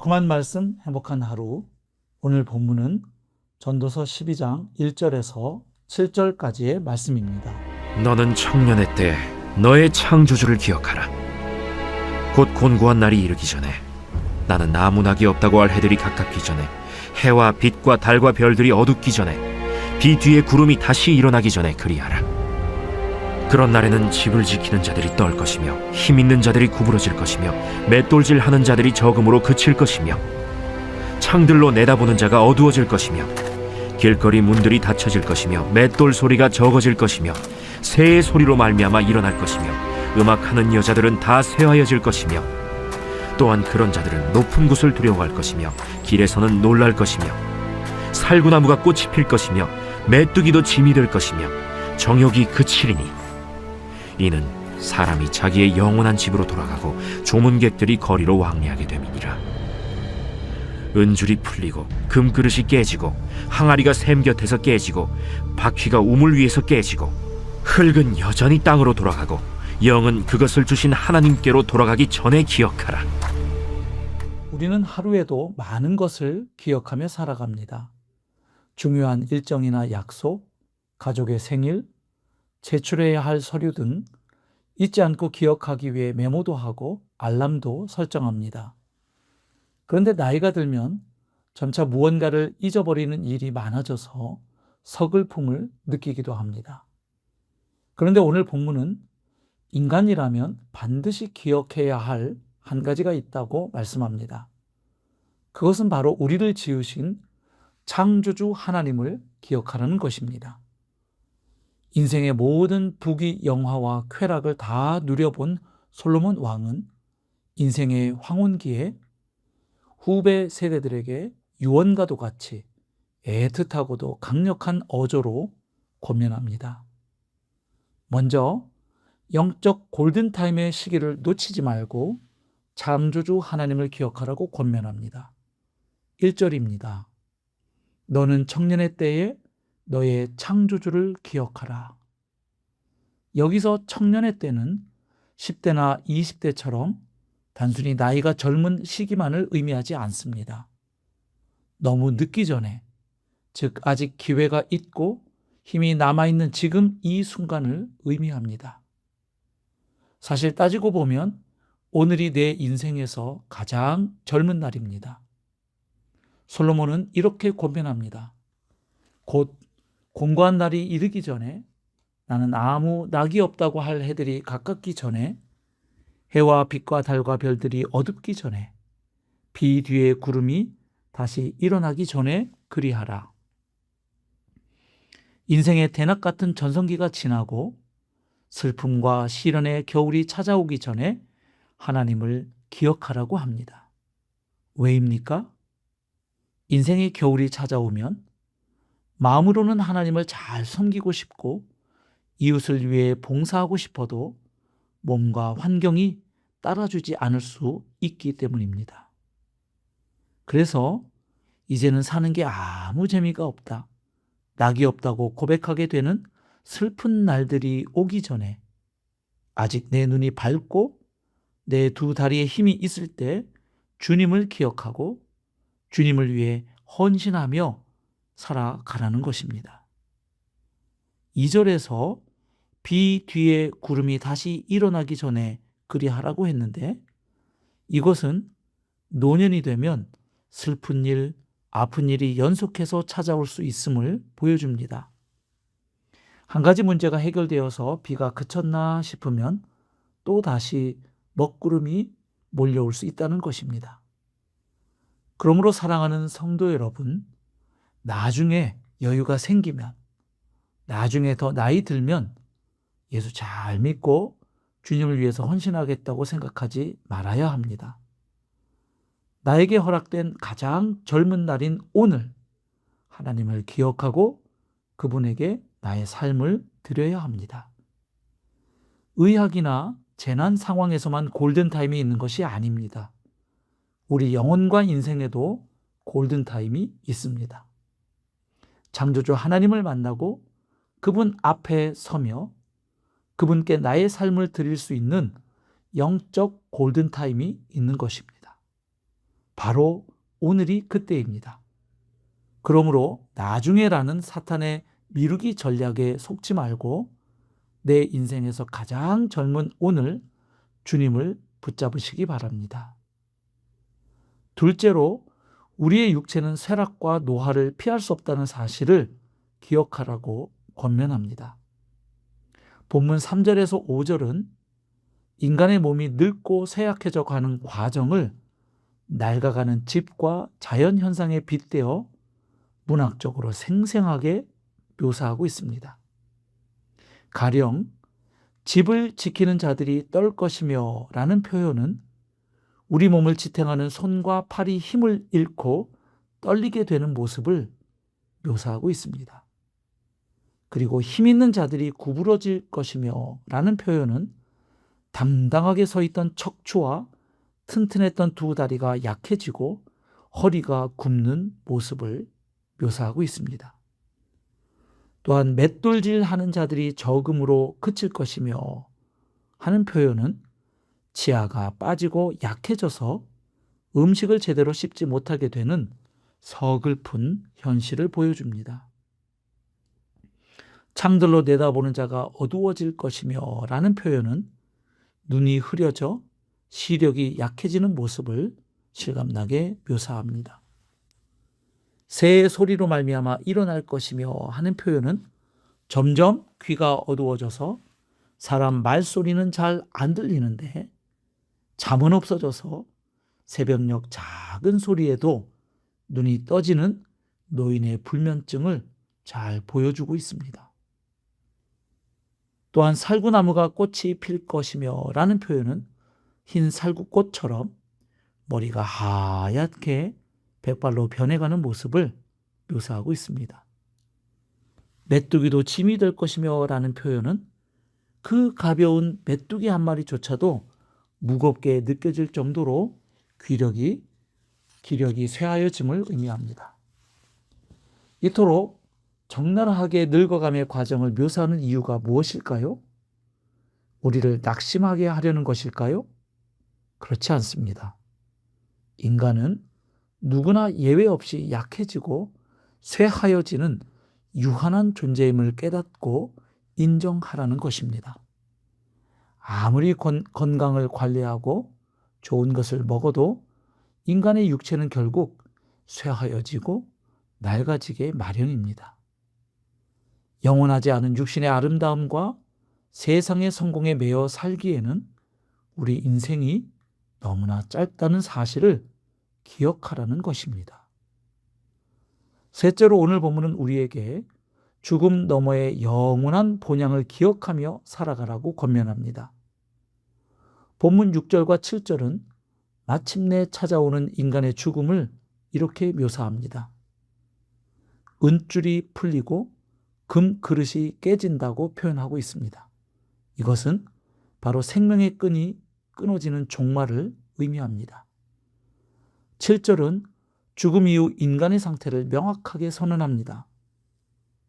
달콤한 말씀, 행복한 하루. 오늘 본문은 전도서 12장 1절에서 7절까지의 말씀입니다. 너는 청년의 때 너의 창조주를 기억하라. 곧 곤고한 날이 이르기 전에, 나는 나무나기 없다고 할 해들이 가깝기 전에, 해와 빛과 달과 별들이 어둡기 전에, 비 뒤에 구름이 다시 일어나기 전에 그리하라. 그런 날에는 집을 지키는 자들이 떨 것이며, 힘 있는 자들이 구부러질 것이며, 맷돌질하는 자들이 적음으로 그칠 것이며, 창들로 내다보는 자가 어두워질 것이며, 길거리 문들이 닫혀질 것이며, 맷돌 소리가 적어질 것이며, 새의 소리로 말미암아 일어날 것이며, 음악하는 여자들은 다 쇠하여질 것이며, 또한 그런 자들은 높은 곳을 두려워할 것이며, 길에서는 놀랄 것이며, 살구나무가 꽃이 필 것이며, 메뚜기도 짐이 될 것이며, 정욕이 그치리니, 이는 사람이 자기의 영원한 집으로 돌아가고 조문객들이 거리로 왕래하게 됨이니라. 은줄이 풀리고 금그릇이 깨지고 항아리가 샘 곁에서 깨지고 바퀴가 우물 위에서 깨지고, 흙은 여전히 땅으로 돌아가고 영은 그것을 주신 하나님께로 돌아가기 전에 기억하라. 우리는 하루에도 많은 것을 기억하며 살아갑니다. 중요한 일정이나 약속, 가족의 생일, 제출해야 할 서류 등 잊지 않고 기억하기 위해 메모도 하고 알람도 설정합니다. 그런데 나이가 들면 점차 무언가를 잊어버리는 일이 많아져서 서글픔을 느끼기도 합니다. 그런데 오늘 본문은 인간이라면 반드시 기억해야 할 한 가지가 있다고 말씀합니다. 그것은 바로 우리를 지으신 창조주 하나님을 기억하라는 것입니다. 인생의 모든 부귀 영화와 쾌락을 다 누려본 솔로몬 왕은 인생의 황혼기에 후배 세대들에게 유언과도 같이 애틋하고도 강력한 어조로 권면합니다. 먼저 영적 골든타임의 시기를 놓치지 말고 창조주 하나님을 기억하라고 권면합니다. 1절입니다. 너는 청년의 때에 너의 창조주를 기억하라. 여기서 청년의 때는 10대나 20대처럼 단순히 나이가 젊은 시기만을 의미하지 않습니다. 너무 늦기 전에, 즉 아직 기회가 있고 힘이 남아있는 지금 이 순간을 의미합니다. 사실 따지고 보면 오늘이 내 인생에서 가장 젊은 날입니다. 솔로몬은 이렇게 권면합니다. 곧 공고한 날이 이르기 전에, 나는 아무 낙이 없다고 할 해들이 가깝기 전에, 해와 빛과 달과 별들이 어둡기 전에, 비 뒤에 구름이 다시 일어나기 전에 그리하라. 인생의 대낮 같은 전성기가 지나고 슬픔과 시련의 겨울이 찾아오기 전에 하나님을 기억하라고 합니다. 왜입니까? 인생의 겨울이 찾아오면 마음으로는 하나님을 잘 섬기고 싶고 이웃을 위해 봉사하고 싶어도 몸과 환경이 따라주지 않을 수 있기 때문입니다. 그래서 이제는 사는 게 아무 재미가 없다, 낙이 없다고 고백하게 되는 슬픈 날들이 오기 전에, 아직 내 눈이 밝고 내 두 다리에 힘이 있을 때 주님을 기억하고 주님을 위해 헌신하며 살아가라는 것입니다. 2절에서 비 뒤에 구름이 다시 일어나기 전에 그리하라고 했는데, 이것은 노년이 되면 슬픈 일, 아픈 일이 연속해서 찾아올 수 있음을 보여줍니다. 한 가지 문제가 해결되어서 비가 그쳤나 싶으면 또 다시 먹구름이 몰려올 수 있다는 것입니다. 그러므로 사랑하는 성도 여러분, 나중에 여유가 생기면, 나중에 더 나이 들면 예수 잘 믿고 주님을 위해서 헌신하겠다고 생각하지 말아야 합니다. 나에게 허락된 가장 젊은 날인 오늘, 하나님을 기억하고 그분에게 나의 삶을 드려야 합니다. 의학이나 재난 상황에서만 골든타임이 있는 것이 아닙니다. 우리 영혼과 인생에도 골든타임이 있습니다. 창조주 하나님을 만나고 그분 앞에 서며 그분께 나의 삶을 드릴 수 있는 영적 골든타임이 있는 것입니다. 바로 오늘이 그때입니다. 그러므로 나중에라는 사탄의 미루기 전략에 속지 말고 내 인생에서 가장 젊은 오늘 주님을 붙잡으시기 바랍니다. 둘째로 우리의 육체는 쇠락과 노화를 피할 수 없다는 사실을 기억하라고 권면합니다. 본문 3절에서 5절은 인간의 몸이 늙고 쇠약해져 가는 과정을 낡아가는 집과 자연현상에 빗대어 문학적으로 생생하게 묘사하고 있습니다. 가령 집을 지키는 자들이 떨 것이며 라는 표현은 우리 몸을 지탱하는 손과 팔이 힘을 잃고 떨리게 되는 모습을 묘사하고 있습니다. 그리고 힘 있는 자들이 구부러질 것이며 라는 표현은 당당하게 서 있던 척추와 튼튼했던 두 다리가 약해지고 허리가 굽는 모습을 묘사하고 있습니다. 또한 맷돌질 하는 자들이 적음으로 그칠 것이며 하는 표현은 치아가 빠지고 약해져서 음식을 제대로 씹지 못하게 되는 서글픈 현실을 보여줍니다. 창들로 내다보는 자가 어두워질 것이며 라는 표현은 눈이 흐려져 시력이 약해지는 모습을 실감나게 묘사합니다. 새의 소리로 말미암아 일어날 것이며 하는 표현은 점점 귀가 어두워져서 사람 말소리는 잘 안 들리는데 잠은 없어져서 새벽녘 작은 소리에도 눈이 떠지는 노인의 불면증을 잘 보여주고 있습니다. 또한 살구나무가 꽃이 필 것이며 라는 표현은 흰 살구꽃처럼 머리가 하얗게 백발로 변해가는 모습을 묘사하고 있습니다. 메뚜기도 짐이 될 것이며 라는 표현은 그 가벼운 메뚜기 한 마리조차도 무겁게 느껴질 정도로 기력이 쇠하여짐을 의미합니다. 이토록 적나라하게 늙어감의 과정을 묘사하는 이유가 무엇일까요? 우리를 낙심하게 하려는 것일까요? 그렇지 않습니다. 인간은 누구나 예외 없이 약해지고 쇠하여지는 유한한 존재임을 깨닫고 인정하라는 것입니다. 아무리 건강을 관리하고 좋은 것을 먹어도 인간의 육체는 결국 쇠하여지고 낡아지게 마련입니다. 영원하지 않은 육신의 아름다움과 세상의 성공에 매여 살기에는 우리 인생이 너무나 짧다는 사실을 기억하라는 것입니다. 셋째로 오늘 본문은 우리에게 죽음 너머의 영원한 본향을 기억하며 살아가라고 권면합니다. 본문 6절과 7절은 마침내 찾아오는 인간의 죽음을 이렇게 묘사합니다. 은줄이 풀리고 금 그릇이 깨진다고 표현하고 있습니다. 이것은 바로 생명의 끈이 끊어지는 종말을 의미합니다. 7절은 죽음 이후 인간의 상태를 명확하게 선언합니다.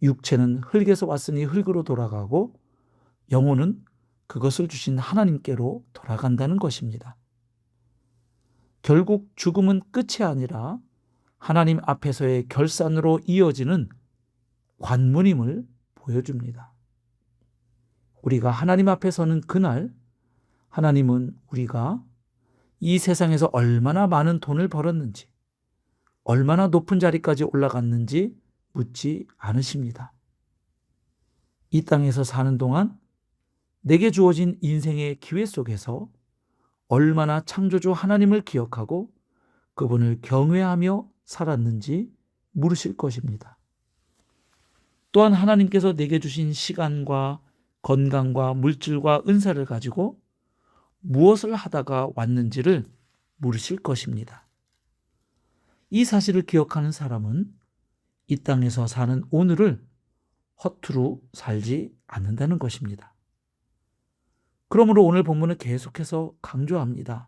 육체는 흙에서 왔으니 흙으로 돌아가고 영혼은 그것을 주신 하나님께로 돌아간다는 것입니다. 결국 죽음은 끝이 아니라 하나님 앞에서의 결산으로 이어지는 관문임을 보여줍니다. 우리가 하나님 앞에 서는 그날 하나님은 우리가 이 세상에서 얼마나 많은 돈을 벌었는지, 얼마나 높은 자리까지 올라갔는지 묻지 않으십니다. 이 땅에서 사는 동안 내게 주어진 인생의 기회 속에서 얼마나 창조주 하나님을 기억하고 그분을 경외하며 살았는지 물으실 것입니다. 또한 하나님께서 내게 주신 시간과 건강과 물질과 은사를 가지고 무엇을 하다가 왔는지를 물으실 것입니다. 이 사실을 기억하는 사람은 이 땅에서 사는 오늘을 허투루 살지 않는다는 것입니다. 그러므로 오늘 본문은 계속해서 강조합니다.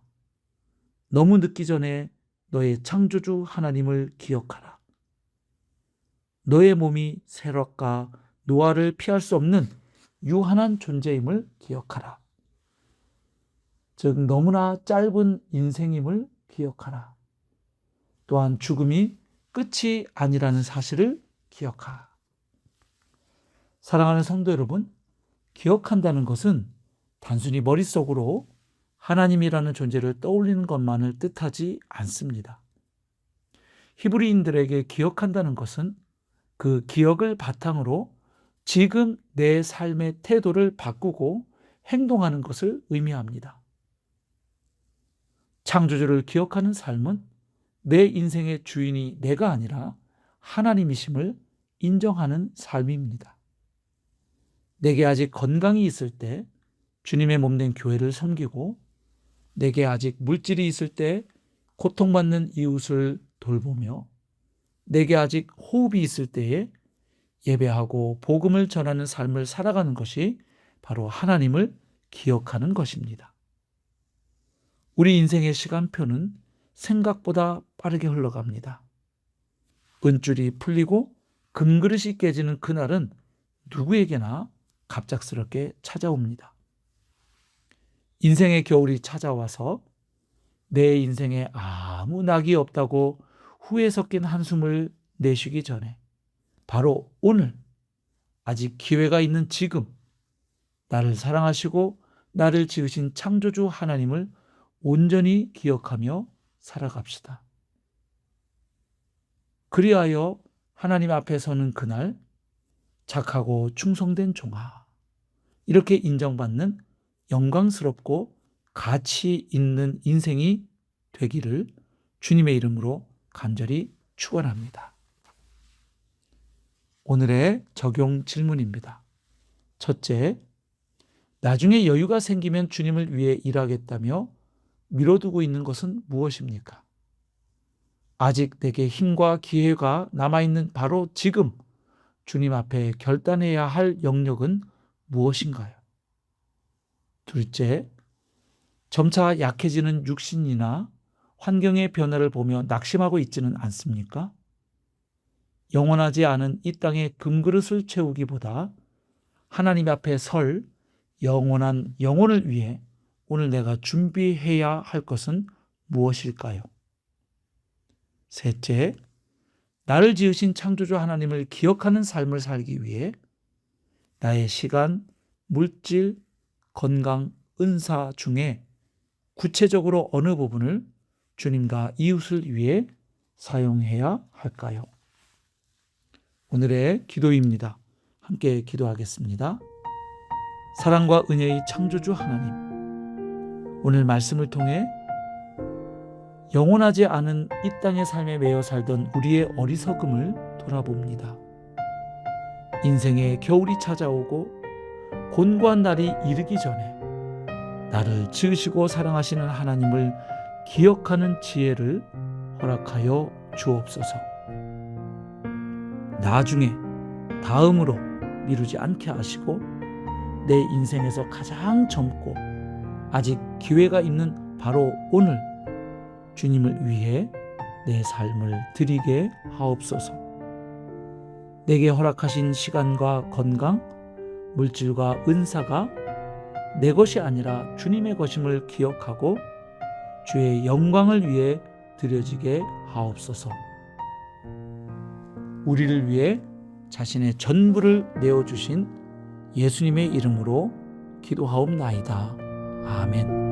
너무 늦기 전에 너의 창조주 하나님을 기억하라. 너의 몸이 쇠락과 노화를 피할 수 없는 유한한 존재임을 기억하라. 즉 너무나 짧은 인생임을 기억하라. 또한 죽음이 끝이 아니라는 사실을 기억하라. 사랑하는 성도 여러분, 기억한다는 것은 단순히 머릿속으로 하나님이라는 존재를 떠올리는 것만을 뜻하지 않습니다. 히브리인들에게 기억한다는 것은 그 기억을 바탕으로 지금 내 삶의 태도를 바꾸고 행동하는 것을 의미합니다. 창조주를 기억하는 삶은 내 인생의 주인이 내가 아니라 하나님이심을 인정하는 삶입니다. 내게 아직 건강이 있을 때 주님의 몸된 교회를 섬기고, 내게 아직 물질이 있을 때 고통받는 이웃을 돌보며, 내게 아직 호흡이 있을 때에 예배하고 복음을 전하는 삶을 살아가는 것이 바로 하나님을 기억하는 것입니다. 우리 인생의 시간표는 생각보다 빠르게 흘러갑니다. 은줄이 풀리고 금그릇이 깨지는 그날은 누구에게나 갑작스럽게 찾아옵니다. 인생의 겨울이 찾아와서 내 인생에 아무 낙이 없다고 후회 섞인 한숨을 내쉬기 전에 바로 오늘, 아직 기회가 있는 지금, 나를 사랑하시고 나를 지으신 창조주 하나님을 온전히 기억하며 살아갑시다. 그리하여 하나님 앞에 서는 그날 착하고 충성된 종아, 이렇게 인정받는 영광스럽고 가치 있는 인생이 되기를 주님의 이름으로 간절히 축원합니다. 오늘의 적용 질문입니다. 첫째, 나중에 여유가 생기면 주님을 위해 일하겠다며 미뤄두고 있는 것은 무엇입니까? 아직 내게 힘과 기회가 남아있는 바로 지금 주님 앞에 결단해야 할 영역은 무엇인가요? 둘째, 점차 약해지는 육신이나 환경의 변화를 보며 낙심하고 있지는 않습니까? 영원하지 않은 이 땅의 금그릇을 채우기보다 하나님 앞에 설 영원한 영혼을 위해 오늘 내가 준비해야 할 것은 무엇일까요? 셋째, 나를 지으신 창조주 하나님을 기억하는 삶을 살기 위해 나의 시간, 물질, 건강, 은사 중에 구체적으로 어느 부분을 주님과 이웃을 위해 사용해야 할까요? 오늘의 기도입니다. 함께 기도하겠습니다. 사랑과 은혜의 창조주 하나님, 오늘 말씀을 통해 영원하지 않은 이 땅의 삶에 매여 살던 우리의 어리석음을 돌아봅니다. 인생의 겨울이 찾아오고 곤고한 날이 이르기 전에 나를 지으시고 사랑하시는 하나님을 기억하는 지혜를 허락하여 주옵소서. 나중에 다음으로 미루지 않게 하시고 내 인생에서 가장 젊고 아직 기회가 있는 바로 오늘 주님을 위해 내 삶을 드리게 하옵소서. 내게 허락하신 시간과 건강, 물질과 은사가 내 것이 아니라 주님의 것임을 기억하고 주의 영광을 위해 드려지게 하옵소서. 우리를 위해 자신의 전부를 내어주신 예수님의 이름으로 기도하옵나이다. 아멘.